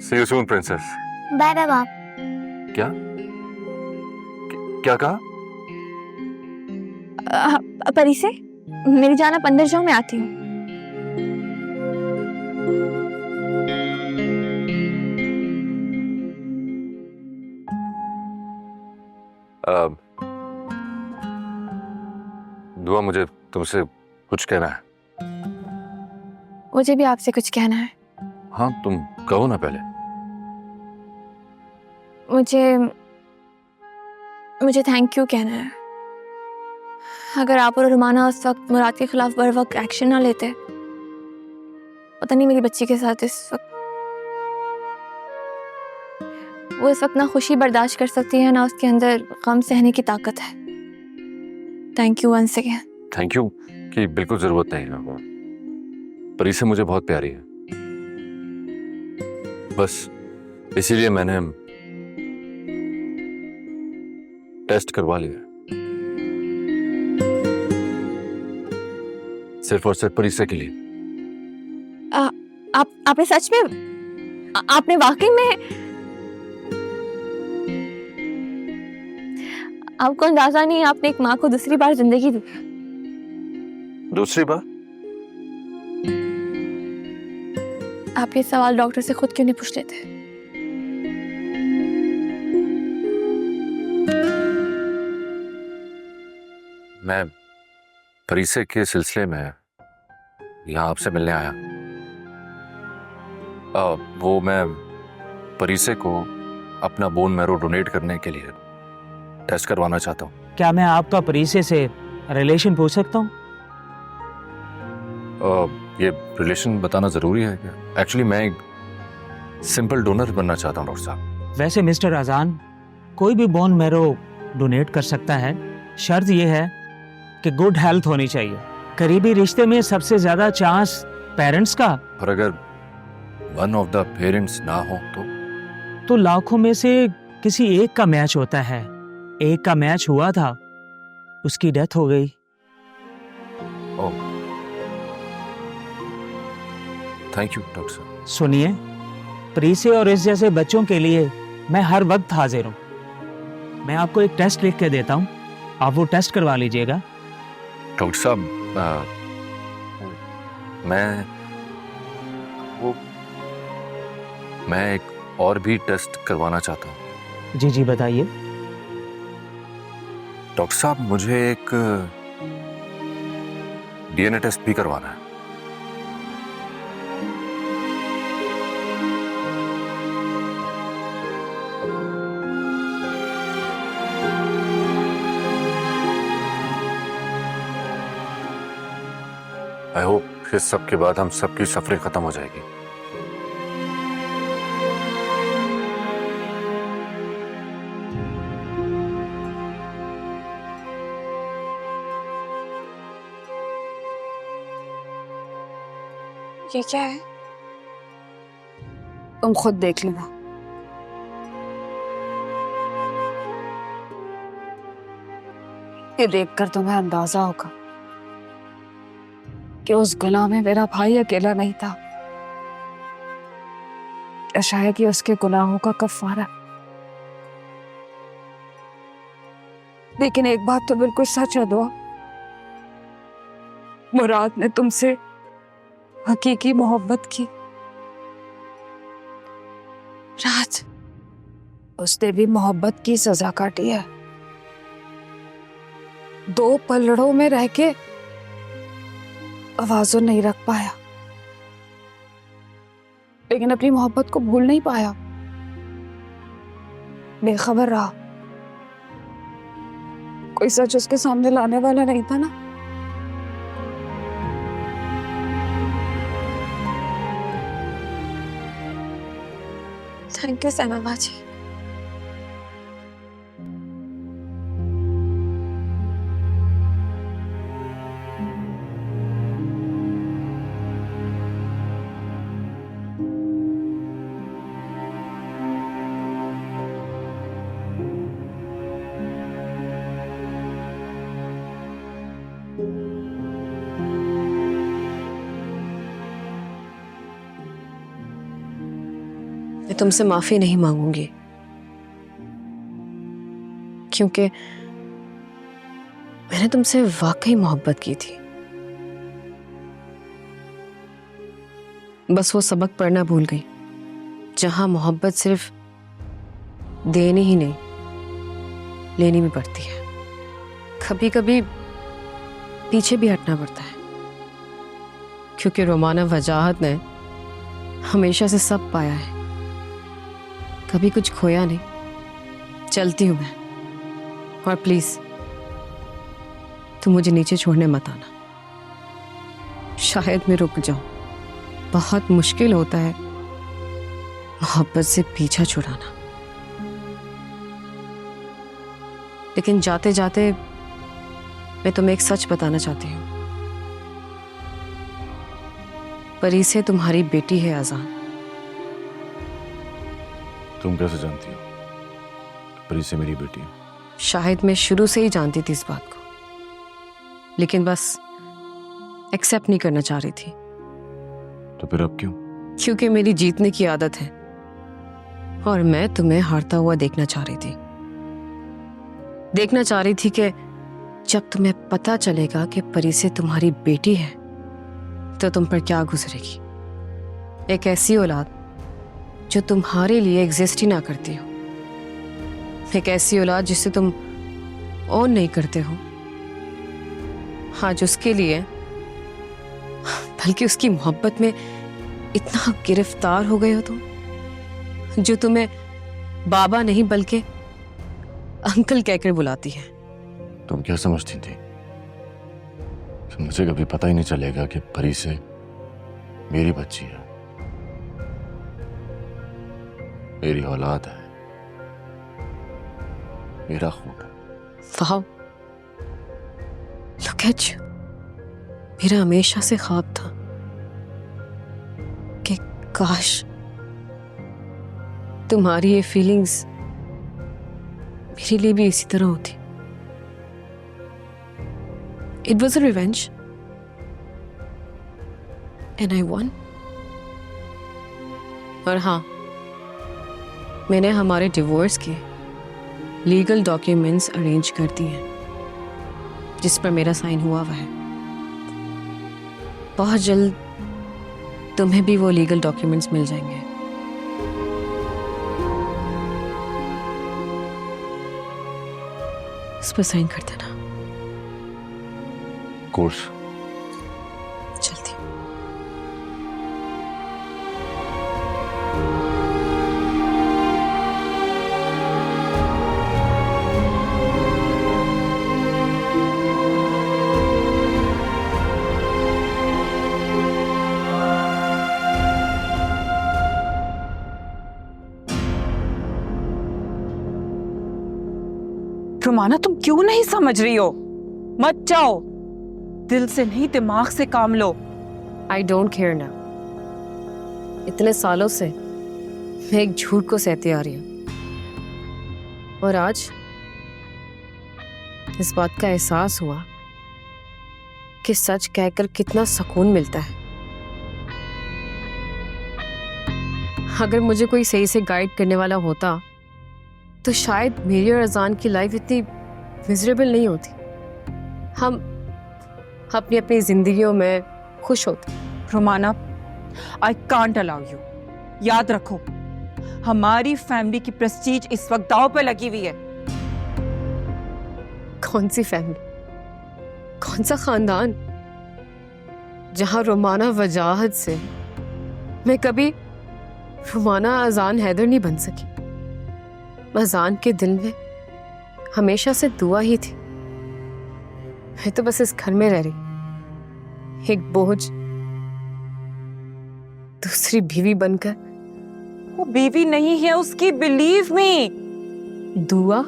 See you soon, princess. Bye bye बाप। क्या क्या कहा? परी से मेरी जान, आप अंदर जाओ, मैं आती हूँ। दुआ, मुझे तुमसे कुछ कहना है। मुझे भी आपसे कुछ कहना है। हाँ, तुम कहो ना पहले। मुझे थैंक यू कहना है। अगर आप और रुमाना उस वक्त मुराद के खिलाफ बर वक्त एक्शन ना लेते, पता नहीं मेरी बच्ची के साथ इस वक्त वो इस वक्त ना खुशी बर्दाश्त कर सकती है, ना उसके अंदर गम सहने की ताकत है। Thank you once again. Thank you कि बिल्कुल जरूरत नहीं है। परी से मुझे बहुत प्यारी है, बस इसीलिए मैंने टेस्ट करवा लिया, सिर्फ और सिर्फ परी से के लिए। आपने सच में, आपने वाकई में, आपको अंदाजा नहीं है, आपने एक माँ को दूसरी बार जिंदगी दी। दूसरी बार? आप ये सवाल डॉक्टर से खुद क्यों नहीं पूछ लेते? मैं परीसे के सिलसिले में यहाँ आपसे मिलने आया। वो मैं परीसे को अपना बोन मैरो डोनेट करने के लिए टेस्ट करवाना चाहता हूँ। क्या मैं आपका परीसे से रिलेशन पूछ सकता हूँ? ये रिलेशन बताना जरूरी है क्या? एक्चुअली मैं एक सिंपल डोनर बनना चाहता हूँ डॉक्टर साहब। वैसे मिस्टर अजान, कोई भी बोन मैरो डोनेट कर सकता है, शर्त यह है कि गुड हेल्थ होनी चाहिए। करीबी रिश्ते में सबसे ज्यादा चांस पेरेंट्स का। और अगर वन ऑफ द पेरेंट्स ना हो तो लाखों में से किसी एक का मैच होता है। एक का मैच हुआ था, उसकी डेथ हो गई। थैंक यू डॉक्टर साहब। सुनिए, प्रीसे और इस जैसे बच्चों के लिए मैं हर वक्त हाजिर हूँ। मैं आपको एक टेस्ट लिख के देता हूँ, आप वो टेस्ट करवा लीजिएगा। डॉक्टर साहब, मैं एक और भी टेस्ट करवाना चाहता हूँ। जी जी बताइए। डॉक्टर साहब, मुझे एक डीएनए टेस्ट भी करवाना है। आई होप इस सब के बाद हम सबकी सफरिंग खत्म हो जाएगी। ये क्या है? तुम खुद देख लेना। ये देखकर तुम्हें अंदाजा होगा कि उस गुनाह में मेरा भाई अकेला नहीं था, शायद ये उसके गुनाहों का कफारा। लेकिन एक बात तो बिल्कुल सच है दुआ, मुराद ने तुमसे हकीकी मोहब्बत की। राज, उसने भी मोहब्बत की सजा काटी है। दो पलड़ों में रह के आवाज़ों नहीं रख पाया, लेकिन अपनी मोहब्बत को भूल नहीं पाया। बेखबर रहा, कोई सच उसके सामने लाने वाला नहीं था ना। थैंक यू सैमा बाजी। तुमसे माफी नहीं मांगूंगी, क्योंकि मैंने तुमसे वाकई मोहब्बत की थी। बस वो सबक पढ़ना भूल गई, जहां मोहब्बत सिर्फ देनी ही नहीं, लेनी भी पड़ती है। कभी कभी पीछे भी हटना पड़ता है, क्योंकि रोमाना वजाहत ने हमेशा से सब पाया है, कभी कुछ खोया नहीं। चलती हूं मैं, और प्लीज तुम मुझे नीचे छोड़ने मत आना। शायद मैं रुक जाऊं, बहुत मुश्किल होता है मोहब्बत से पीछा छुड़ाना, लेकिन जाते जाते मैं तुम्हें एक सच बताना चाहती हूँ। परी से तुम्हारी बेटी है अजान। तुम कैसे जानती हो परी से मेरी बेटी है? शायद मैं शुरू से ही जानती थी इस बात को, लेकिन बस एक्सेप्ट नहीं करना चाह रही थी। तो फिर अब क्यों? क्योंकि मेरी जीतने की आदत है, और मैं तुम्हें हारता हुआ देखना चाह रही थी। देखना चाह रही थी कि जब तुम्हें पता चलेगा कि परी से तुम्हारी बेटी है, तो तुम पर क्या गुजरेगी। एक ऐसी औलाद जो तुम्हारे लिए एग्जिस्ट ही ना करती हो, एक ऐसी औलाद जिसे तुम ओन नहीं करते हो, आज उसके लिए, बल्कि उसकी मोहब्बत में इतना गिरफ्तार हो गए हो तुम, जो तुम्हें बाबा नहीं बल्कि अंकल कहकर बुलाती है। तुम क्या समझती थी कि मुझे कभी पता ही नहीं चलेगा कि परी से मेरी बच्ची है, मेरी औलाद है, मेरा खून है। वाह, लुक एट यू। मेरा हमेशा से ख्वाब था कि काश तुम्हारी ये फीलिंग्स मेरे लिए भी इसी तरह होती। It was a revenge, and I won. और हाँ, मैंने हमारे डिवोर्स के लीगल डॉक्यूमेंट्स अरेंज कर दिए हैं, जिस पर मेरा साइन हुआ हुआ है। बहुत जल्द तुम्हें भी वो लीगल डॉक्यूमेंट्स मिल जाएंगे। उस पर साइन कर देना। कोर्स चलती हूँ। रोमाना, तुम क्यों नहीं समझ रही हो? मत जाओ, दिल से नहीं दिमाग से काम लो। आई डोंट केयर ना। इतने सालों से मैं एक झूठ को सहते आ रही हूं, और आज इस बात का एहसास हुआ कि सच कहकर कितना सुकून मिलता है। अगर मुझे कोई सही से गाइड करने वाला होता, तो शायद मेरी और अजान की लाइफ इतनी मिजरेबल नहीं होती। हम अपनी अपनी जिंदगियों में खुश होते। Romana, I can't allow you. याद रखो, हमारी फैमिली की प्रेस्टीज इस वक्त दांव पे लगी हुई है। कौन सी फैमिली, कौन सा खानदान, जहां रोमाना वजाहत से मैं कभी रोमाना अजान हैदर नहीं बन सकी। अजान के दिल में हमेशा से दुआ ही थी। मैं तो बस इस घर में रह रही, एक बोझ, दूसरी बीवी बनकर। वो बीवी नहीं है उसकी, बिलीव मी। दुआ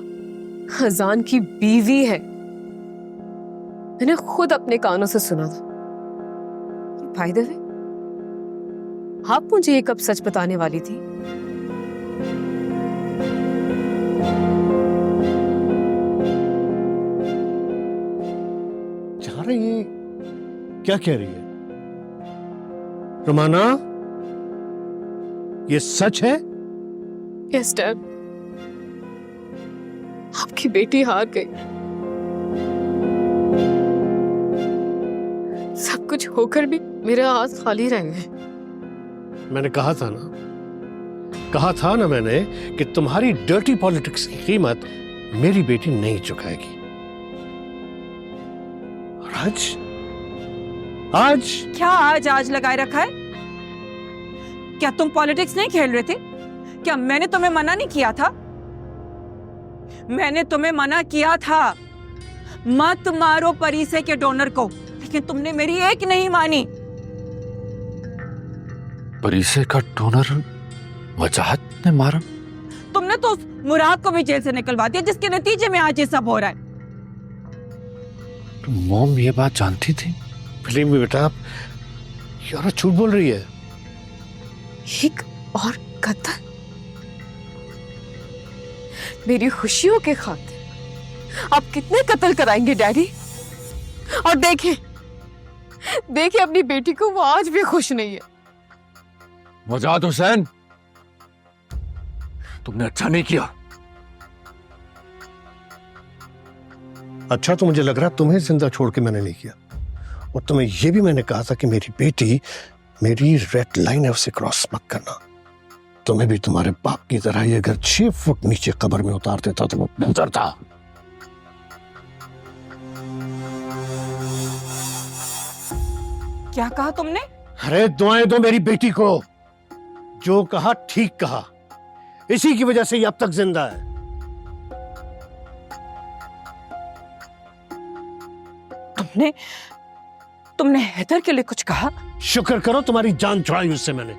अजान की बीवी है। मैंने खुद अपने कानों से सुना था। बाय द वे, आप मुझे ये कब सच बताने वाली थी? चारा, ये क्या कह रही है रोमाना? ये सच है यस डैड, आपकी बेटी हार गई। सब कुछ होकर भी मेरे हाथ खाली रह गए। मैंने कहा था ना मैंने कि तुम्हारी डर्टी पॉलिटिक्स की कीमत मेरी बेटी नहीं चुकाएगी। और आज क्या आज लगाए रखा है? क्या तुम पॉलिटिक्स नहीं खेल रहे थे? क्या मैंने तुम्हें मना नहीं किया था? मैंने तुम्हें मना किया था मत मारो परिसे के डोनर को, लेकिन तुमने मेरी एक नहीं मानी। परिसे का डोनर वजाहत ने मारा? तुमने तो उस मुराद को भी जेल से निकलवा दिया, जिसके नतीजे में आज ये सब हो रहा है। तो मॉम ये बात जानती थी? फिल्म में बेटा यार झूठ बोल रही है। एक और कत्ल मेरी खुशियों के खातिर आप कितने कत्ल कराएंगे डैडी? और देखिए अपनी बेटी को, वो आज भी खुश नहीं है। वजाहत हुसैन, तुमने अच्छा नहीं किया। अच्छा तो मुझे लग रहा है तुम्हें जिंदा छोड़ के मैंने नहीं किया, और तुम्हें यह भी मैंने कहा था कि मेरी बेटी मेरी रेड लाइन है, उसे क्रॉस मत करना। तुम्हें भी तुम्हारे बाप की तरह ये अगर 6 फुट नीचे कब्र में उतार देता तो वो बेहतर था। क्या कहा तुमने? अरे दुआएं दो मेरी बेटी को, जो कहा ठीक कहा, इसी की वजह से ये अब तक जिंदा है। तुमने हैदर के लिए कुछ कहा? शुक्र करो तुम्हारी जान छुड़ाई उससे मैंने।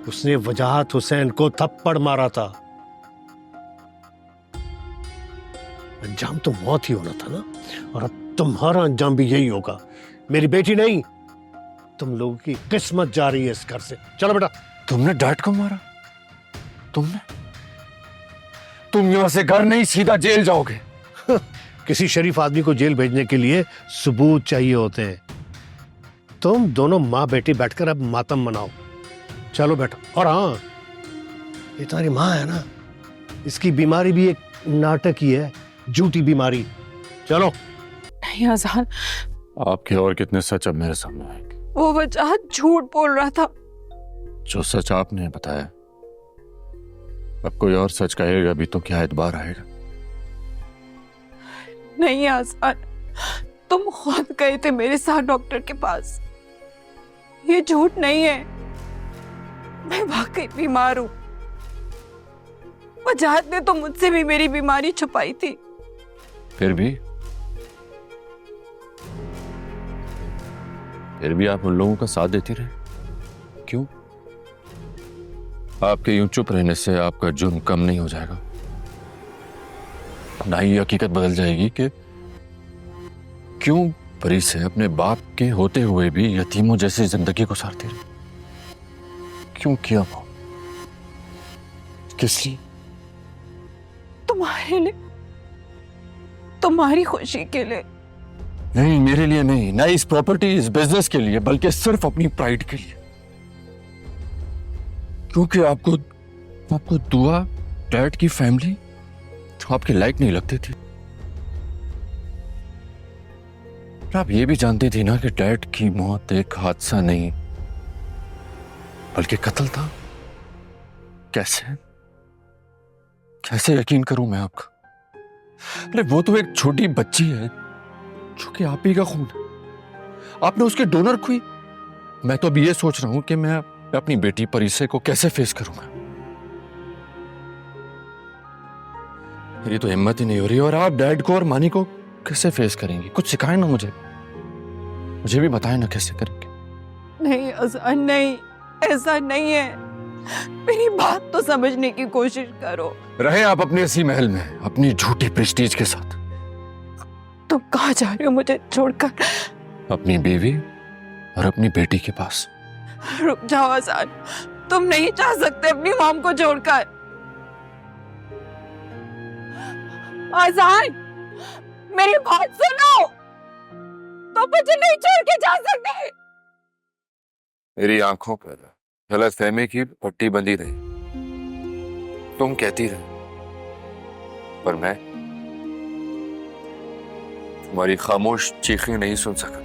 उसने वजाहत हुसैन को थप्पड़ मारा था, अंजाम तो मौत ही होना था ना, और अब तुम्हारा अंजाम भी यही होगा। मेरी बेटी नहीं, तुम लोगों की किस्मत जा रही है इस घर से। चलो बेटा। तुमने डैड को मारा? तुम यहां से घर नहीं, सीधा जेल जाओगे। किसी शरीफ आदमी को जेल भेजने के लिए सबूत चाहिए होते हैं। तुम दोनों माँ बेटी बैठकर अब मातम मनाओ। चलो बेटा। और हाँ, ये तुम्हारी माँ है ना, इसकी बीमारी भी एक नाटक ही है, झूठी बीमारी। चलो। नहीं आजाद, आपके और कितने सच अब मेरे सामने आएंगे? वो वजाहत झूठ बोल रहा था। जो सच आपने बताया, अब कोई और सच कहेगा भी तो क्या एतबार आएगा? नहीं आजाद, तुम खुद गए थे मेरे साथ डॉक्टर के पास। ये झूठ नहीं है, मैं वाकई बीमार हूं। वजाहत ने तो मुझसे भी मेरी बीमारी छुपाई थी। फिर भी आप उन लोगों का साथ देती रहे, क्यों? आपके यूं चुप रहने से आपका जुर्म कम नहीं हो जाएगा, ना ही हकीकत बदल जाएगी कि क्यों परी से अपने बाप के होते हुए भी यतीमों जैसी जिंदगी गुजारती रही। क्यों किया वो? किस लिए? तुम्हारे लिए, तुम्हारी खुशी के लिए। नहीं, मेरे लिए नहीं, ना इस प्रॉपर्टी, इस बिजनेस के लिए, बल्कि सिर्फ अपनी प्राइड के लिए। क्योंकि आपको दुआ, डैड की फैमिली जो आपके लायक नहीं लगती थी। आप ये भी जानती थी ना कि डैड की मौत एक हादसा नहीं बल्कि कत्ल था। कैसे यकीन करूं मैं आपका? अरे वो तो एक छोटी बच्ची है जो कि आप ही का खून है। आपने उसके डोनर को ही। मैं तो अभी ये सोच रहा हूं कि मैं अपनी बेटी परिसे को कैसे फेस करूंगा। मेरी तो हिम्मत ही नहीं हो रही। और आप डैड को और मानी को कैसे फेस करेंगी? कुछ सिखाए ना मुझे भी बताए ना कैसे करेंगे। नहीं अज़ान, नहीं, ऐसा नहीं है। मेरी बात तो समझने की कोशिश करो। रहे आप अपने इसी महल में अपनी झूठी प्रेस्टीज के साथ। तुम कहाँ जा रहे हो मुझे छोड़कर? अपनी बीवी और अपनी बेटी के पास। रुक जाओ अज़ान, तुम नहीं जा सकते अपनी मॉम को छोड़कर। अज़ान, मेरी बात सुनो, तुम मुझे नहीं छोड़ के जा सकते। मेरी आंखों पर गलतफहमी की पट्टी बंधी रही। तुम कहती रहे, पर मैं तुम्हारी खामोश चीखें नहीं सुन सका।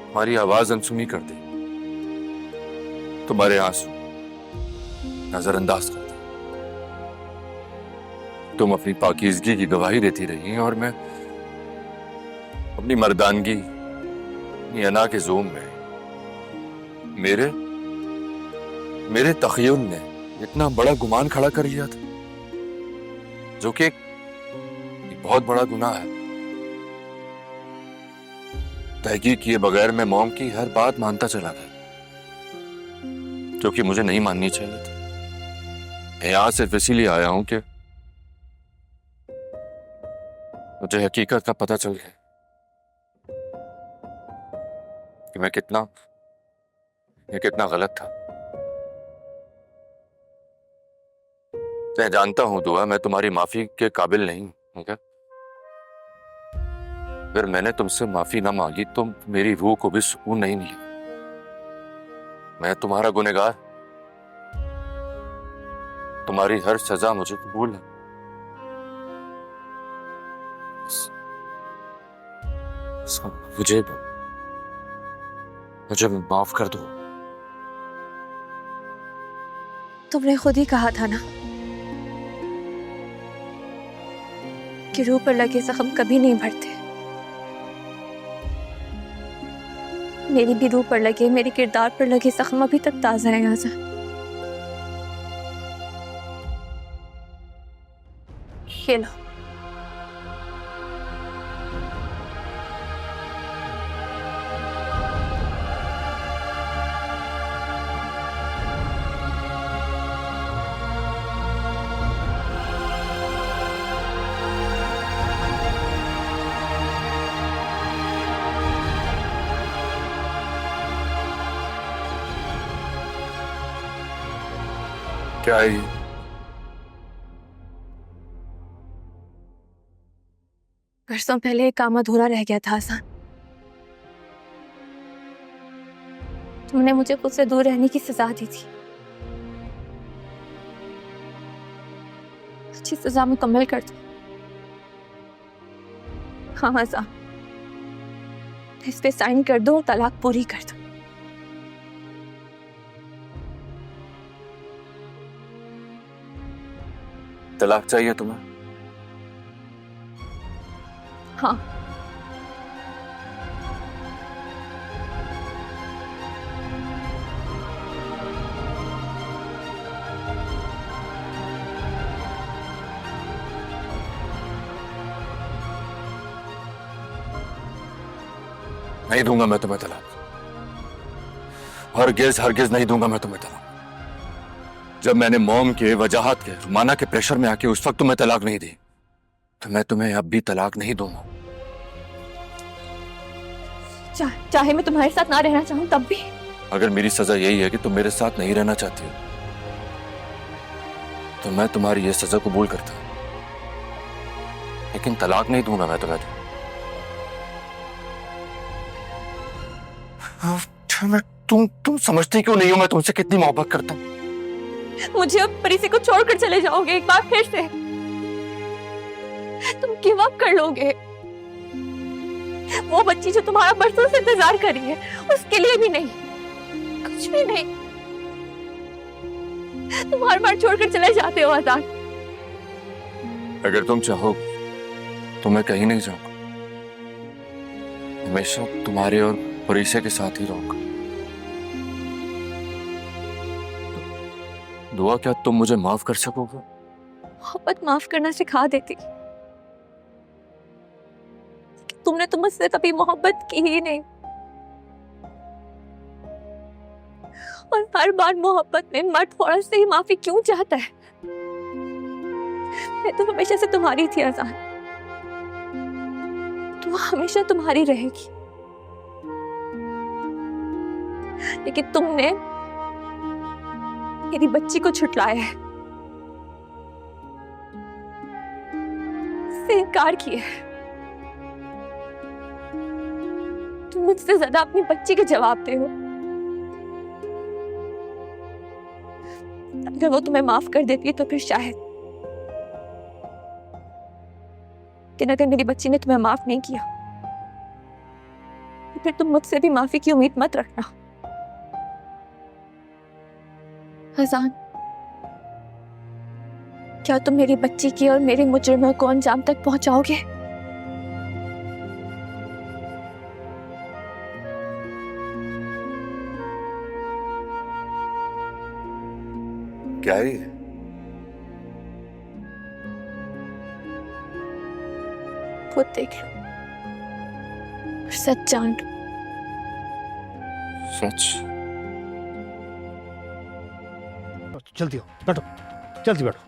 तुम्हारी आवाज अनसुनी कर दी, तुम्हारे आंसू नजरअंदाज कर दी। तुम अपनी पाकीज़गी की गवाही देती रही और मैं अपनी मर्दानगी, अपनी अना के ज़ूम में मेरे तखय्युल ने इतना बड़ा गुमान खड़ा कर लिया था, जो कि एक बहुत बड़ा गुनाह है। तहकीक किए बगैर मैं मॉम की हर बात मानता चला गया, जो कि मुझे नहीं माननी चाहिए थी। मैं यहां सिर्फ इसीलिए आया हूं कि मुझे हकीकत का पता चल गया कि मैं कितना गलत था। मैं जानता हूं दुआ, मैं तुम्हारी माफी के काबिल नहीं हूं, ठीक है? अगर मैंने तुमसे माफी ना मांगी तो मेरी रूह को भी सुकून नहीं मिलेगा। मैं तुम्हारा गुनहगार, तुम्हारी हर सजा मुझे कबूल है। मुझे माफ कर दो। तुमने खुद ही कहा था ना कि रूह पर लगे जख्म कभी नहीं भरते। मेरी भी रूह पर लगे, मेरे किरदार पर लगे जख्म अभी तक ताजा है आजान। ये लो। क्या है ये? बरसों पहले एक काम अधूरा रह गया था आसान। तुमने मुझे खुद से दूर रहने की सजा दी थी। अच्छी सजा मुकम्मल कर दो। हाँ आसान, इस पे साइन कर दो और तलाक पूरी कर दो। तलाक चाहिए तुम्हें? हाँ। नहीं दूंगा मैं तुम्हें तलाक। हरगिज नहीं दूंगा मैं तुम्हें तलाक। जब मैंने मॉम के, वजाहत के, रुमाना के प्रेशर में आके उस वक्त तुम्हें तलाक नहीं दी, तो मैं तुम्हें अब भी तलाक नहीं दूंगा। चाहे मैं तुम्हारे साथ ना रहना चाहूं तब भी। अगर मेरी सजा यही है कि तुम मेरे साथ नहीं रहना चाहती हो, तो मैं तुम्हारी ये सजा कबूल करता हूं, लेकिन तलाक नहीं दूंगा मैं तुम्हें। तुम समझती क्यों नहीं हो मैं तुमसे कितनी मोहब्बत करता हूं? मुझे अब परीसी को छोड़कर चले जाओगे एक बार फिर से? तुम गिव अप कर लोगे? वो बच्ची जो तुम्हारा बरसों से इंतजार कर रही है, उसके लिए भी नहीं, कुछ भी नहीं। तुम हर बार छोड़कर चले जाते हो आजाद। अगर तुम चाहो तो मैं कहीं नहीं जाऊंगा, हमेशा तुम्हारे और परीसे के साथ ही रहूंगा। दुआ, क्या तुम मुझे माफ कर सकोगे? मोहब्बत माफ करना सिखा देती, तुमने तो मुझसे कभी मोहब्बत की ही नहीं। और हर बार मोहब्बत में मर्द फौरन से ही माफी क्यों चाहता है? मैं तो हमेशा से तुम्हारी थी आजान, तो हमेशा तुम्हारी रहेगी। लेकिन तुमने मेरी बच्ची को छुटलाया है, से इनकार किया है। तुम मुझसे ज्यादा अपनी बच्ची के जवाब दे हो। अगर वो तुम्हें माफ कर देती है तो फिर शायद, लेकिन अगर मेरी बच्ची ने तुम्हें माफ नहीं किया तो फिर तुम मुझसे भी माफी की उम्मीद मत रखना। हजान, क्या तुम मेरी बच्ची की और मेरे मुजरिमों को अंजाम तक पहुंचाओगे? क्या है ये? खुद देख लो और सच जान लो। सच? जल्दी हो, बैठो, जल्दी बैठो।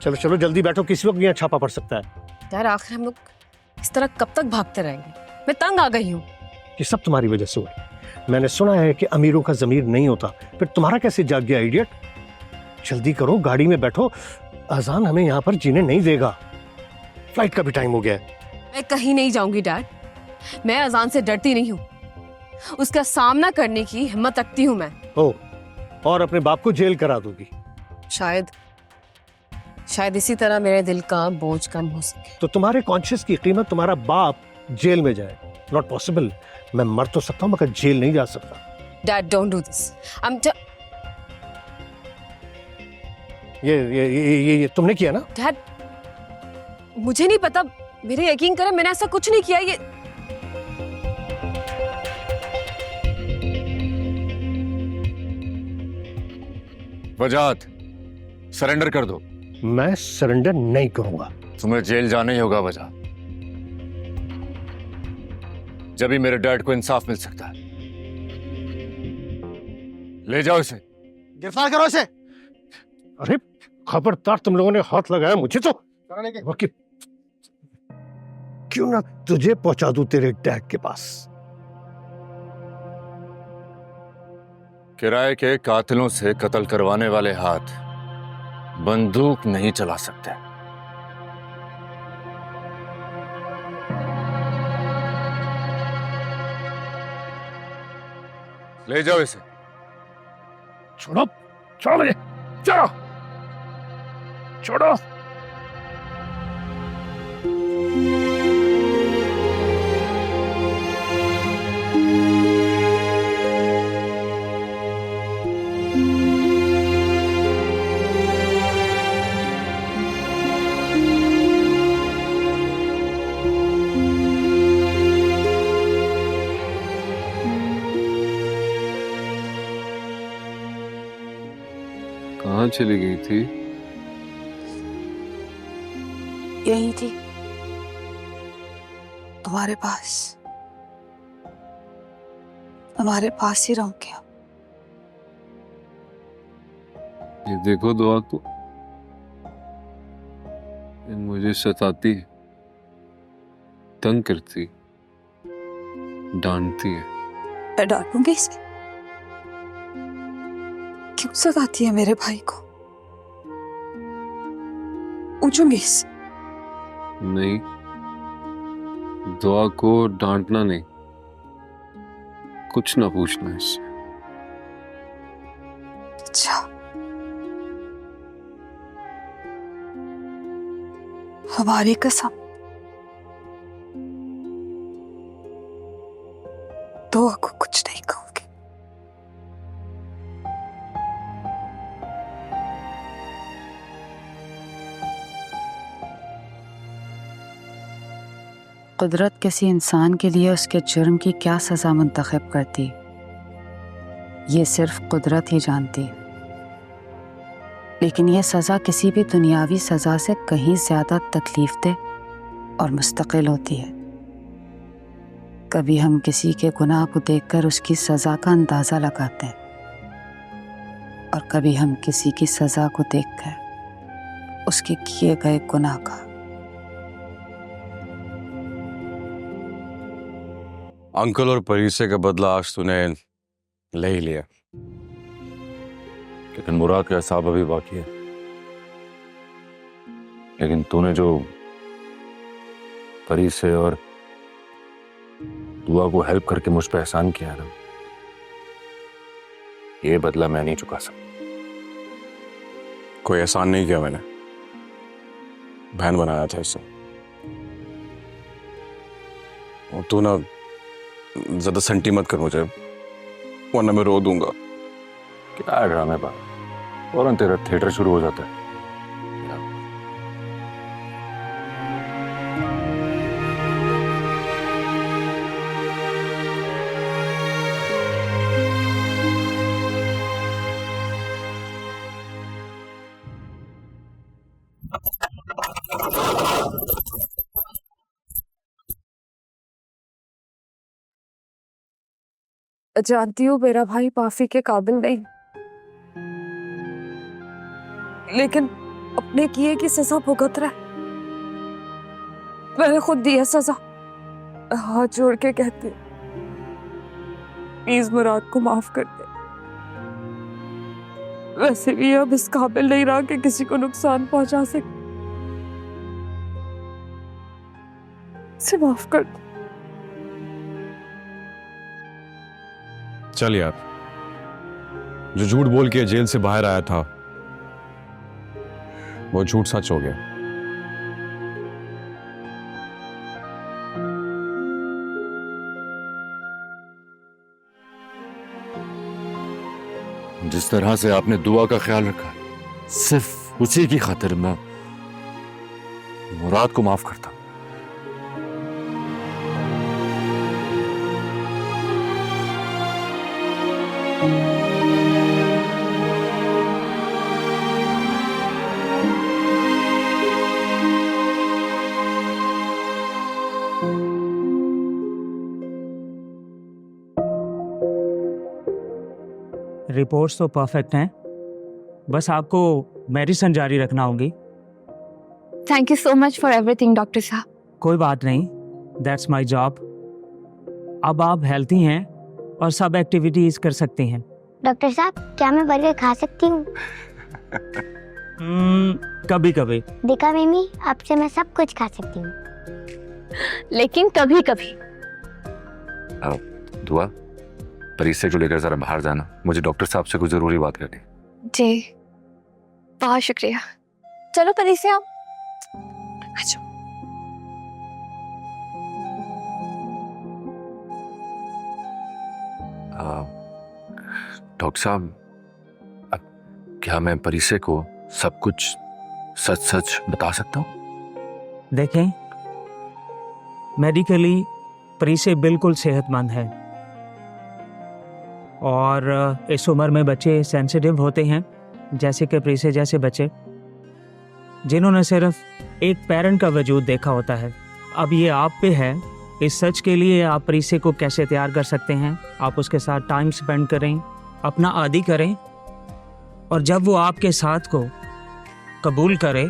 चलो चलो जल्दी बैठो, किसी वक्त यहाँ छापा पड़ सकता है। यार आखिर हम लोग इस तरह कब तक भागते रहेंगे? मैं तंग आ गई हूँ। ये सब तुम्हारी वजह से हुआ। मैंने सुना है कि अमीरों का जमीर नहीं होता, फिर तुम्हारा कैसे जाग गया इडियट? जल्दी करो, गाड़ी में बैठो, अजान हमें यहाँ पर जीने नहीं देगा। फ्लाइट का भी टाइम हो गया है। मैं कहीं नहीं जाऊंगी डैड। मैं अजान से डरती नहीं हूँ, उसका सामना करने की हिम्मत रखती हूँ मैं। ओ, और अपने बाप को जेल करा दोगी? शायद इसी तरह मेरे दिल का बोझ कम हो सके। तो तुम्हारे कॉन्शियस की कीमत तुम्हारा बाप जेल में जाए? Not possible. मैं मर तो सकता हूँ मगर जेल नहीं जा सकता। Dad don't do this. ये तुमने किया ना? डैड मुझे नहीं पता, मेरे यकीन करें मैंने ऐसा कुछ नहीं किया। ये वजाहत, सरेंडर कर दो। मैं सरेंडर नहीं करूंगा। तुम्हें जेल जाना ही होगा वजाहत। जब ही मेरे डैड को इंसाफ मिल सकता है। ले जाओ इसे, गिरफ्तार करो इसे। अरे खबरदार, तुम लोगों ने हाथ लगाया मुझे तो वकील, क्यों ना तुझे पहुंचा दूं तेरे डैड के पास। किराए के कातिलों से कत्ल करवाने वाले हाथ बंदूक नहीं चला सकते। ले जाओ इसे। छोड़ो, छोड़ो मुझे, छोड़ो, छोड़ो। कहाँ चली गई थी? यही थी, तुम्हारे पास ही रहूंगी। ये देखो दुआ को, ये मुझे सताती है, तंग करती, डांटती है। मैं डांटूंगी इसे? क्यों सताती है मेरे भाई को? पूछूंगी इसे। नहीं, दुआ को डांटना नहीं, कुछ ना पूछना इससे। अच्छा, हमारी कसम, दुआ को कुछ नहीं कहूंगी। कुदरत किसी इंसान के लिए उसके जुर्म की क्या सज़ा मुंतखब करती, ये सिर्फ कुदरत ही जानती। लेकिन यह सज़ा किसी भी दुनियावी सज़ा से कहीं ज़्यादा तकलीफदेह और मुस्तकिल होती है। कभी हम किसी के गुनाह को देखकर उसकी सज़ा का अंदाज़ा लगाते हैं और कभी हम किसी की सज़ा को देखकर उसके किए गए गुनाह का। अंकल और परीसे का बदला आज तूने ले ही लिया, लेकिन मुराद का हिसाब अभी बाकी है। लेकिन तूने जो परीसे और दुआ को हेल्प करके मुझ पे एहसान किया ना, ये बदला मैं नहीं चुका सकता। कोई एहसान नहीं किया मैंने, बहन बनाया था इससे। और तू ना ज्यादा सेंटी मत कर मुझे, वरना मैं रो दूंगा। क्या है ड्रामे बात, और तेरा थिएटर शुरू हो जाता है। जानती हूँ मेरा भाई माफी के काबिल नहीं, लेकिन अपने किए की सजा भुगत रहा है। मैंने खुद दी है सजा। हाथ जोड़ के कहती हूँ, प्लीज मुराद को माफ कर दे। वैसे भी अब इस काबिल नहीं रहा कि किसी को नुकसान पहुंचा सके। इसे माफ कर दे। चल यार, जो झूठ बोल के जेल से बाहर आया था वो झूठ सच हो गया। जिस तरह से आपने दुआ का ख्याल रखा है, सिर्फ उसी की खातिर मैं मुराद को माफ करता। रिपोर्ट्स तो परफेक्ट हैं, बस आपको मेडिसिन जारी रखना होगी। Thank you so much for everything doctor साहब। कोई बात नहीं, दैट्स माय जॉब। अब आप हेल्थी हैं और सब एक्टिविटीज कर सकती हैं। डॉक्टर साहब, क्या मैं बर्गर खा सकती हूँ? कभी कभी। देखा मिमी, आपसे मैं सब कुछ खा सकती हूँ। लेकिन कभी कभी। दुआ, परिसे को लेकर जरा बाहर जाना, मुझे डॉक्टर साहब से कुछ जरूरी बात करनी। जी, बहुत शुक्रिया। चलो परी से आप अच्छा। डॉक्टर साहब, अब क्या मैं परिसे को सब कुछ सच सच बता सकता हूँ? देखें, मेडिकली परिसे बिल्कुल सेहतमंद है और इस उम्र में बच्चे सेंसिटिव होते हैं, जैसे कि परिसे जैसे बच्चे जिन्होंने सिर्फ एक पेरेंट का वजूद देखा होता है। अब ये आप पे है, इस सच के लिए आप परिसे को कैसे तैयार कर सकते हैं। आप उसके साथ टाइम स्पेंड करें, अपना आदी करें, और जब वो आपके साथ को कबूल करे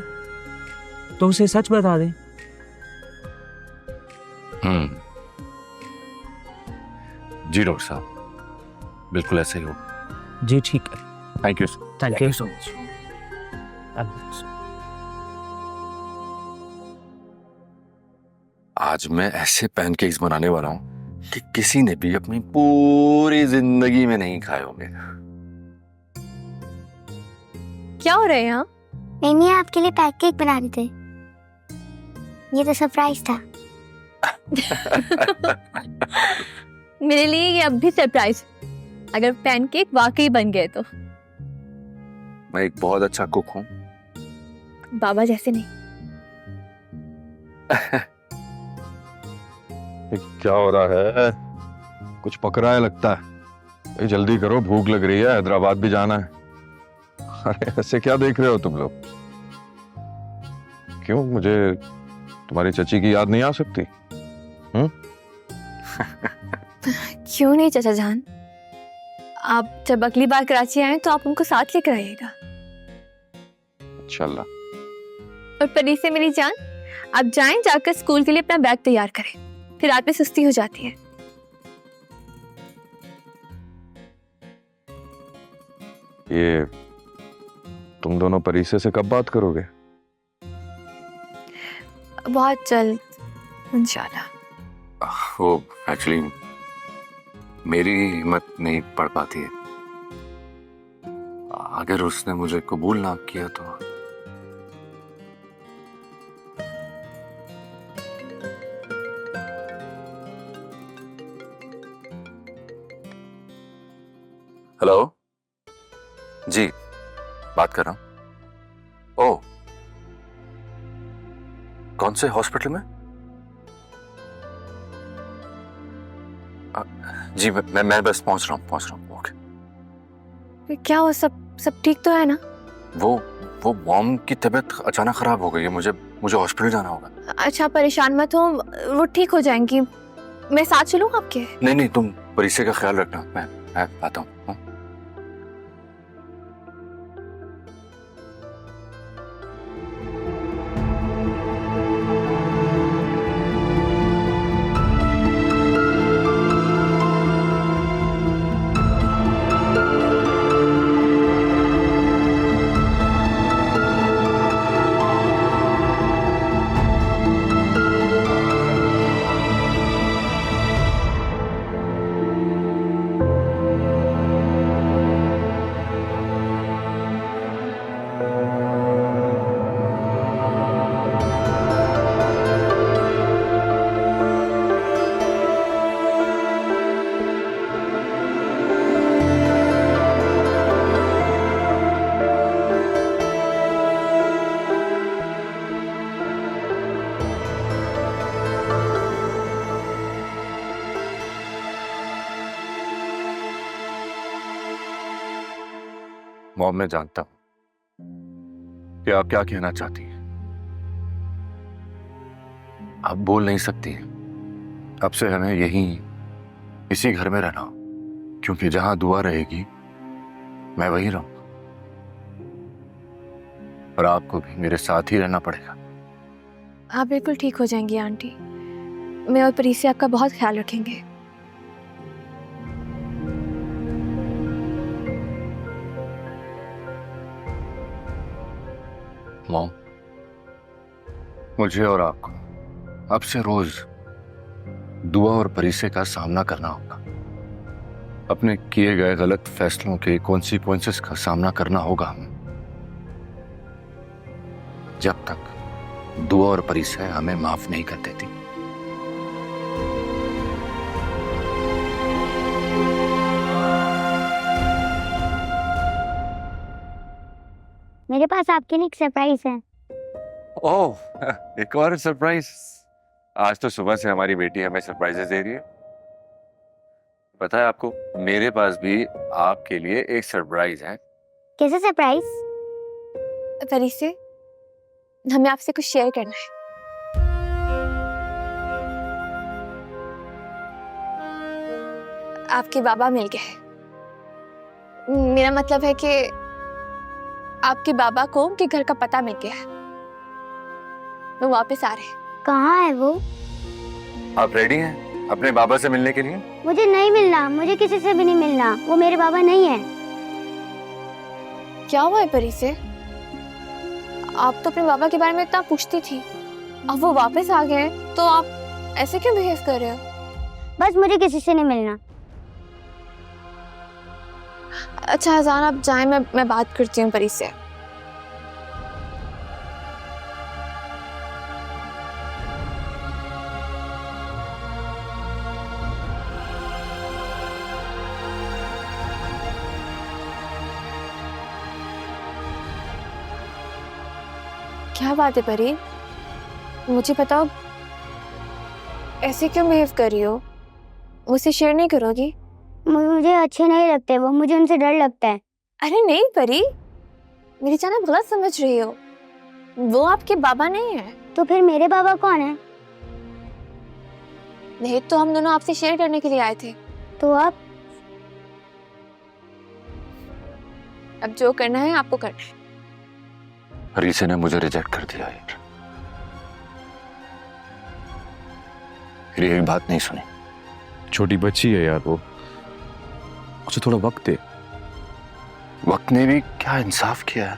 तो उसे सच बता दें। जी डॉक्टर साहब, बिल्कुल ऐसे ही हो। जी ठीक है। Thank you. Thank you so much. आज मैं ऐसे पैनकेक्स बनाने वाला हूँ कि किसी ने भी अपनी पूरी जिंदगी में नहीं खाए होंगे। क्या हो रहा है यहाँ? मिमी आपके लिए पैनकेक बना रहे थे, ये तो सरप्राइज था। मेरे लिए ये अब भी सरप्राइज, अगर पैनकेक वाकई बन गए तो। मैं एक बहुत अच्छा कुक हूँ। बाबा जैसे नहीं। क्या हो रहा है? कुछ पक रहा है लगता है। भाई जल्दी करो, भूख लग रही है, हैदराबाद भी जाना है। अरे ऐसे क्या देख रहे हो तुम लोग? क्यों, मुझे तुम्हारी चची की याद नहीं आ सकती? क्यों नहीं चाचा जान, आप जब अगली बार कराची आए तो आप उनको साथ लेकर आइएगा। इंशाल्लाह। और परी से मेरी जान, आप जाएं, जाकर स्कूल के लिए अपना बैग तैयार करें, फिर रात में सुस्ती हो जाती है। ये तुम दोनों परिसे से कब बात करोगे? बहुत जल्द इंशाल्लाह। वो एक्चुअली मेरी हिम्मत नहीं पड़ पाती है, अगर उसने मुझे कबूल ना किया तो हेलो जी, बात कर रहा हूं। ओह, कौन से हॉस्पिटल में? जी मैं बस पहुंच रहा हूं। ओके। क्या हो, सब ठीक तो है ना? वो मॉम की तबीयत अचानक खराब हो गई है, मुझे हॉस्पिटल जाना होगा। अच्छा, परेशान मत हो, वो ठीक हो जाएंगी। मैं साथ चलूं आपके? नहीं, तुम परिसे का ख्याल रखना, मैं आता हूँ। मॉम, मैं जानता हूं कि आप क्या कहना चाहती हैं। आप बोल नहीं सकती। अब से हमें यहीं इसी घर में रहना, क्योंकि जहां दुआ रहेगी मैं वहीं रहूंगा, और आपको भी मेरे साथ ही रहना पड़ेगा। आप बिल्कुल ठीक हो जाएंगी आंटी। मैं और परीसी आपका बहुत ख्याल रखेंगे। मॉम, मुझे और आपको अब से रोज दुआ और परिसे का सामना करना होगा। अपने किए गए गलत फैसलों के कॉन्सिक्वेंसेस का सामना करना होगा हमें, जब तक दुआ और परिसे हमें माफ नहीं कर देती। मेरे पास आपके लिए एक सरप्राइज है। ओह, एक और सरप्राइज। आज तो सुबह से हमारी बेटी हमें सरप्राइजेस दे रही है। पता है आपको, मेरे पास भी आपके लिए एक सरप्राइज है। कैसे सरप्राइज? परीसी, हमें आपसे कुछ शेयर करना है। आपके बाबा मिल गए। मेरा मतलब है कि आपके बाबा को उनके घर का पता मिल गया है। वो वापस आ रहे हैं। कहाँ है वो? आप रेडी हैं अपने बाबा से मिलने के लिए? मुझे नहीं मिलना, मुझे किसी से भी नहीं मिलना। वो मेरे बाबा नहीं है। क्या हुआ है परीसी? आप तो अपने बाबा के बारे में इतना पूछती थी, अब वो वापस आ गए तो आप ऐसे क्यों बिहेव कर रहे हो? बस मुझे किसी से नहीं मिलना। अच्छा अजान, आप जाएं, मैं बात करती हूँ परी से। क्या बात है परी, मुझे बताओ, ऐसे क्यों बिहेव कर रही हो? मुझसे शेयर नहीं करोगी? मुझे अच्छे नहीं लगते वो, मुझे उनसे डर लगता है। अरे नहीं परी, मेरी जान आप गलत समझ रही हो। वो आपके बाबा नहीं है। तो फिर मेरे बाबा कौन है? नहीं तो हम दोनों आपसे शेयर करने के लिए आए थे। तो आप? अब जो करना है आपको करना है। रीसे ने मुझे रिजेक्ट कर दिया यार। मेरी एक बात नहीं सुनी। छोटी बच्ची है यार वो, उसे थोड़ा वक्त दे। वक्त ने भी क्या इंसाफ किया है।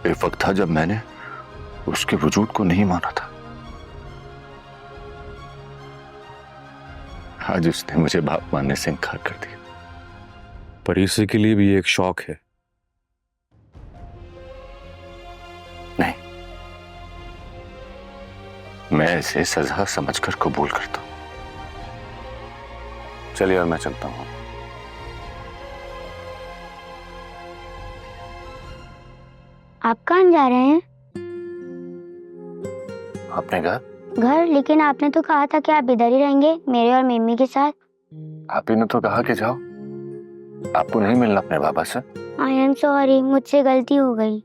एक वक्त था जब मैंने उसके वजूद को नहीं माना था। आज उसने मुझे बाप मानने से इनकार कर दिया। परीसे के लिए भी ये एक शौक है। नहीं, मैं इसे सजा समझकर कबूल करता हूं। चलिए और मैं चलता हूं। आप कहाँ जा रहे हैं? अपने घर। घर? लेकिन आपने तो कहा था कि आप इधर ही रहेंगे मेरे और मम्मी के साथ। आप ही ने तो कहा कि जाओ, आपको नहीं मिलना अपने बाबा से। आई एम सॉरी, मुझसे गलती हो गई।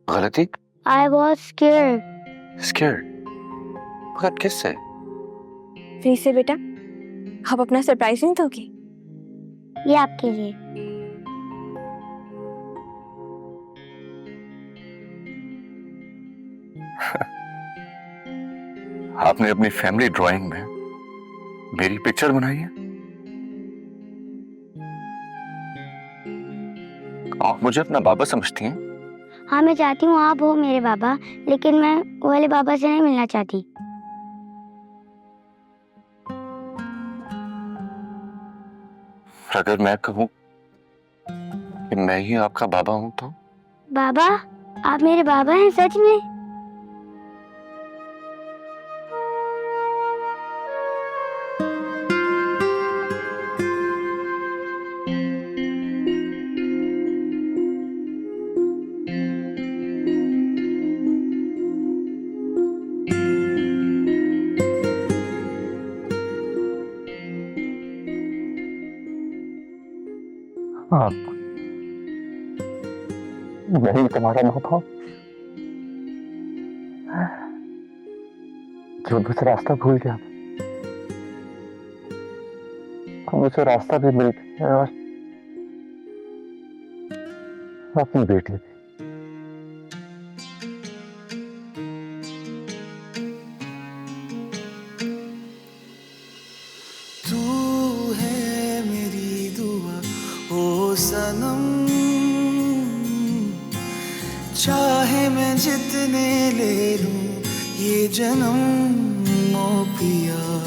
गलती? I was scared. स्केयर्ड? मगर किससे? प्रीसे बेटा, आप अपना सरप्राइज नहीं दोगी? ये आपके लिए। आपने अपनी फैमिली ड्राइंग में मेरी पिक्चर बनाई है? आप मुझे अपना बाबा समझती हैं? हाँ, मैं चाहती हूँ आप हो मेरे बाबा, लेकिन मैं वो वाले बाबा से नहीं मिलना चाहती। अगर मैं कहूँ कि मैं ही आपका बाबा हूं तो? बाबा? आप मेरे बाबा हैं सच में? आप, मैं ही तुम्हारा माँ था जो मुझे रास्ता भूल गया। मुझे रास्ता भी मिल गया और अपनी बेटी भी। तू है मेरी दुआ ओ सनम, चाहे मैं जितने ले लूं ये जन्म, ओ पिया।